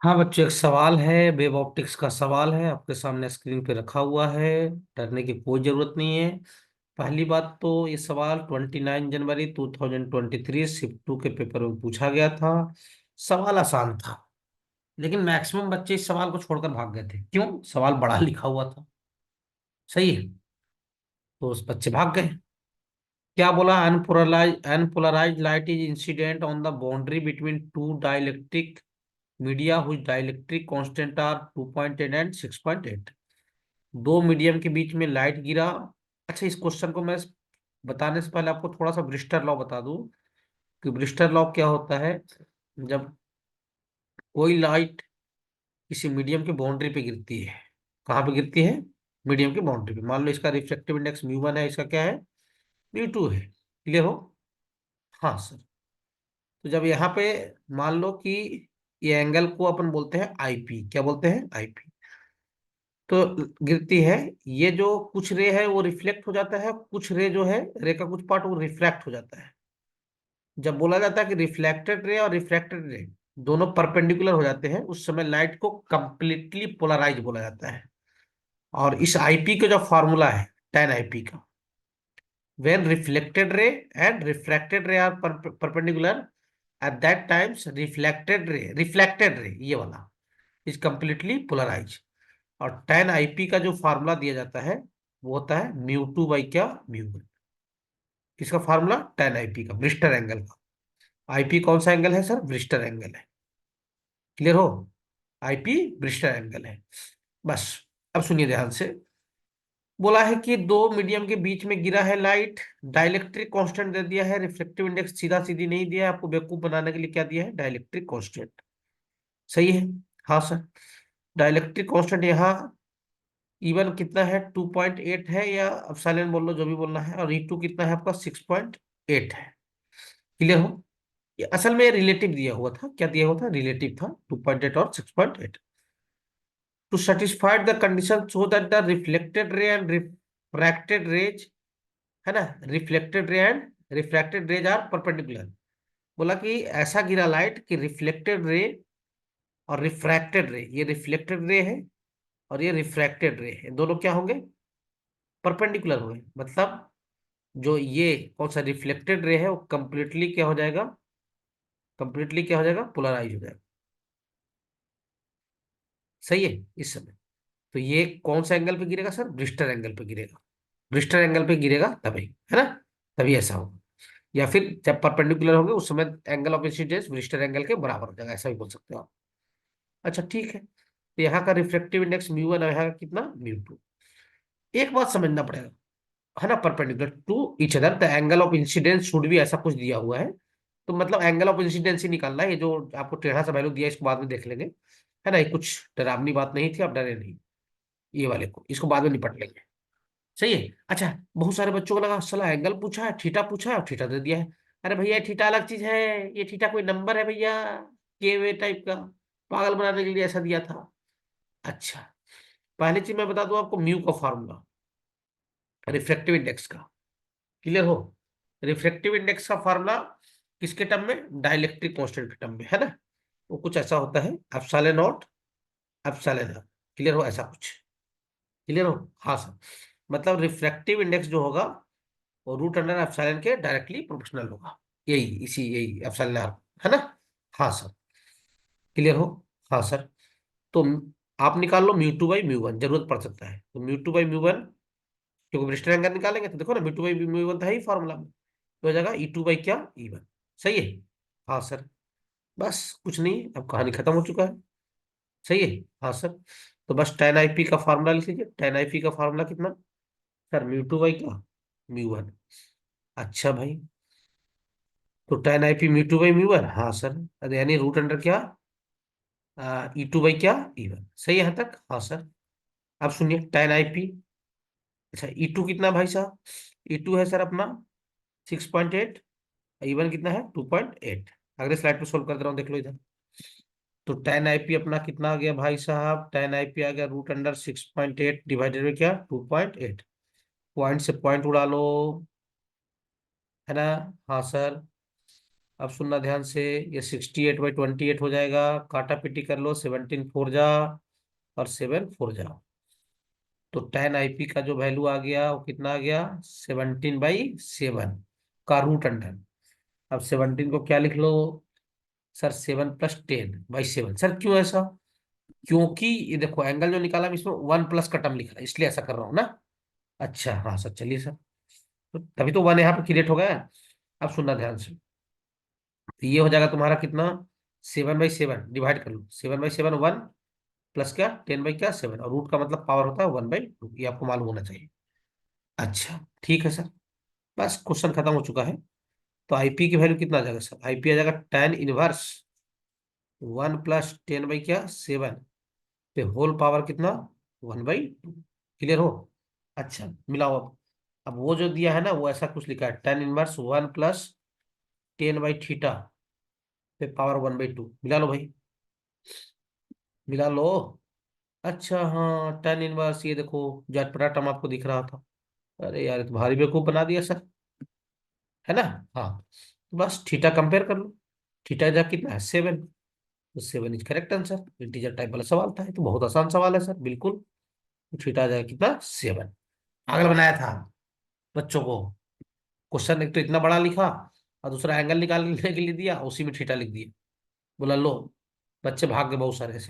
हाँ बच्चों, एक सवाल है। वेब ऑप्टिक्स का सवाल है, आपके सामने स्क्रीन पे रखा हुआ है। डरने की कोई जरूरत नहीं है। पहली बात तो ये सवाल 29 जनवरी 2023 शिफ्ट 2 के पेपर में पूछा गया था। सवाल आसान था, लेकिन मैक्सिमम बच्चे इस सवाल को छोड़कर भाग गए थे। क्यों? सवाल बड़ा लिखा हुआ था। सही है, तो उस बच्चे भाग गए। क्या बोला? Unpolarize light is incident on the boundary between two dielectric media whose dielectric constant are 2.8 and 6.8। दो मीडियम के बीच में लाइट गिरा। अच्छा, इस क्वेश्चन को मैं बताने से पहले आपको थोड़ा सा ब्रिस्टर लॉ बता दूं कि ब्रिस्टर लॉ क्या होता है। जब कोई लाइट किसी मीडियम की बाउंड्री पे गिरती है, कहाँ पे गिरती है? मीडियम की बाउंड्री पे। मान लो इसका रिफ्लेक्टिव इंडेक्स म्यू 1 है, इसका क्या है? म्यू 2 है। क्लियर हो? हाँ सर। तो जब यहाँ पे मान लो कि ये एंगल को अपन बोलते हैं आईपी। क्या बोलते हैं? आईपी। तो गिरती है। ये जो कुछ रे है वो रिफ्लेक्ट हो जाता है, कुछ रे जो है, रे का कुछ पार्ट वो रिफ्रैक्ट हो जाता है। जब बोला जाता है कि रिफ्लेक्टेड रे और रिफ्रैक्टेड रे दोनों परपेंडिकुलर हो जाते हैं, उस समय लाइट को कंप्लीटली पोलराइज बोला जाता है। और इस आईपी का जो फॉर्मूला है, tan आईपी का, when reflected ray and refracted ray are perpendicular at that times reflected ray ये वाला is completely polarized। और tan आईपी का जो फार्मूला दिया जाता है वो होता है म्यू 2 बाई क्या? म्यू 1। किसका फार्मूला? tan आईपी का, ब्रिस्टर एंगल का। आईपी कौन सा एंगल है सर? ब्रिस्टर एंगल है। क्लियर हो? आईपी ब्रिस्टर एंगल है। बस। अब सुनिए ध्यान से। बोला है कि दो मीडियम के बीच में गिरा है लाइट। डाइलेक्ट्रिक कांस्टेंट दे दिया है, रिफ्लेक्टिव इंडेक्स सीधा सीधी नहीं दिया है, आपको बेवकूफ बनाने के लिए क्या दिया है? Dielectric constant. सही है? हाँ सर। डाइलेक्ट्रिक कांस्टेंट यहाँ इवन कितना है? 2.8 है, या एप्सिलॉन बोल लो, जो भी बोलना है। और E2 कितना है आपका? 6.8 है। क्लियर हो? ये असल में रिलेटिव दिया हुआ था। क्या दिया हुआ था? रिलेटिव था, 2.8 और 6.8। To satisfied the condition so that the reflected ray and refracted rays, है ना, reflected ray and refracted rays are perpendicular. बोला कि ऐसा गिरा लाइट कि रिफ्लेक्टेड रे और रिफ्रैक्टेड रे, ये रिफ्लेक्टेड रे है और ये रिफ्रैक्टेड रे है, दोनों क्या होंगे? परपेंडिकुलर होंगे। मतलब जो ये कौन सा रिफ्लेक्टेड रे है वो कंप्लीटली क्या हो जाएगा? कंप्लीटली क्या हो जाएगा? पोलराइज हो जाएगा। सही है? इस समय तो ये कौन सा एंगल पे गिरेगा सर? ब्रिस्टर एंगल पे गिरेगा। ब्रिस्टर एंगल पे गिरेगा तभी, है ना? तभी ऐसा होगा। या फिर जब परपेंडिकुलर होंगे उस समय angle of incidence Brewster angle के बराबर हो जाएगा, ऐसा भी बोल सकते हो आप। अच्छा ठीक है, तो यहाँ का रिफ्लेक्टिव इंडेक्स म्यू 1 और यहाँ का कितना? म्यू 2। एक बात समझना पड़ेगा, है ना, perpendicular to each other the angle of incidence should भी, ऐसा कुछ दिया हुआ है। तो मतलब एंगल ऑफ इंसिडेंस ही निकालना है। ये जो आपको टेढ़ा सा वैल्यू दिया है इसको बाद में देख लेंगे, है ना। ये कुछ डरावनी बात नहीं थी, आप डरे नहीं। ये वाले को, इसको बाद में निपट लेंगे। सही है? अच्छा, बहुत सारे बच्चों को लगा साला एंगल पूछा है, थीटा पूछा है और थीटा दे दिया है। अरे भैया, थीटा अलग चीज है। ये थीटा कोई नंबर है भैया, के वे टाइप का, पागल बनाने के लिए ऐसा दिया था। अच्छा, पहली चीज मैं बता दूं आपको, म्यू का फॉर्मूला रिफ्रैक्टिव इंडेक्स का। क्लियर हो? रिफ्रैक्टिव इंडेक्स का फॉर्मूला किसके टर्म में? डाइलेक्ट्रिक कांस्टेंट के टर्म में, है ना। वो कुछ ऐसा होता है, epsilon naught epsilon R. Clear हो? ऐसा कुछ। क्लियर हो? हाँ सर। मतलब रिफ्रैक्टिव इंडेक्स जो होगा वो रूट अंडर एप्सिलॉन के डायरेक्टली प्रोपोर्शनल होगा। यही एप्सिलॉन आर, है ना। हाँ सर। क्लियर हो? हाँ सर। तो आप निकाल लो म्यू 2 बाई म्यू 1, जरूरत पड़ सकता है। तो म्यू 2 बाई म्यू 1, क्योंकि ब्रिस्टर एंगल निकालेंगे तो देखो ना, म्यू 2 बाई म्यू 1 था ही फॉर्मूला में, तो हो जाएगा E2 बाई क्या? E1। सही है? हाँ सर। बस कुछ नहीं, अब कहानी खत्म हो चुका है। सही है? हाँ सर। तो बस tan आईपी का फार्मूला लिख लीजिए। tan आईपी का फार्मूला कितना सर? म्यू 2 बाई क्या? म्यू 1। अच्छा भाई, तो tan IP mu 2 by mu 1, हाँ सर। अरे यानी रूट अंडर क्या? E2 बाई क्या? E1। सही है यहाँ तक? हाँ सर। अब सुनिए tan आईपी। अच्छा, E2 कितना भाई साहब? E2 है सर अपना 6.8। E1 कितना है? 2.8। अगले स्लाइड पे सोल्व कर दे रहा हूँ, देख लो इधर। तो tan आईपी अपना कितना आ गया भाई साहब? tan आईपी आ गया रूट अंडर 6.8 डिवाइडेड में क्या? 2.8। पॉइंट से पॉइंट उड़ा लो, है ना। हाँ सर। अब सुनना ध्यान से, ये 68/28 हो जाएगा, काटा पीटी कर लो, 17 फोर जा और 7 फोर जा, तो 10 IP का जो वैल्यू आ गया वो कितना आ गया, 17/7 का रूट अंडर। अब 17 को क्या लिख लो सर, 7 + 10/7। सर क्यों ऐसा, क्योंकि ये देखो एंगल जो निकाला मैं इसमें 1+ का टर्म लिखा है, इसलिए ऐसा कर रहा हूँ ना। अच्छा हाँ सर, चलिए सर, तो तभी तो 1 यहाँ पे क्रिएट हो गया है। अब सुनना ध्यान से, तो ये हो जाएगा तुम्हारा कितना, 7/7 डिवाइड कर लो, 7/7 1 प्लस क्या 10/7, और रूट का मतलब पावर होता है 1/2, ये आपको मालूम होना चाहिए। अच्छा ठीक है सर, बस क्वेश्चन खत्म हो चुका है। तो IP की वैल्यू कितना आ जाएगा सर, IP आ जाएगा tan इनवर्स 1 + 10/7 पे होल पावर कितना 1/2। क्लियर हो। अच्छा मिलाओ अब वो जो दिया है ना वो ऐसा कुछ लिखा है, tan 1 1 + 10/θ पे पावर 1/2, मिला लो भाई, मिला लो। अच्छा हाँ, tan 1 ये देखो जाट पटाटम आपको दिख रहा था, अरे यार ये तो भारी बेवकूफ बना दिया सर, है ना। हाँ, तो बस थीटा कंपेयर कर लो, थीटा जा कितना है 7, तो 7 is correct answer. Integer type वाला सवाल था, ये तो बहुत आसान सवाल है सर, बिल्कुल। तो थीटा जाए कितना 7, पागल बनाया था बच्चों को। क्वेश्चन एक तो इतना बड़ा लिखा और दूसरा एंगल निकालने के लिए दिया, उसी में थीटा लिख दिया, बोला लो, बच्चे भाग गए बहुत सारे ऐसे।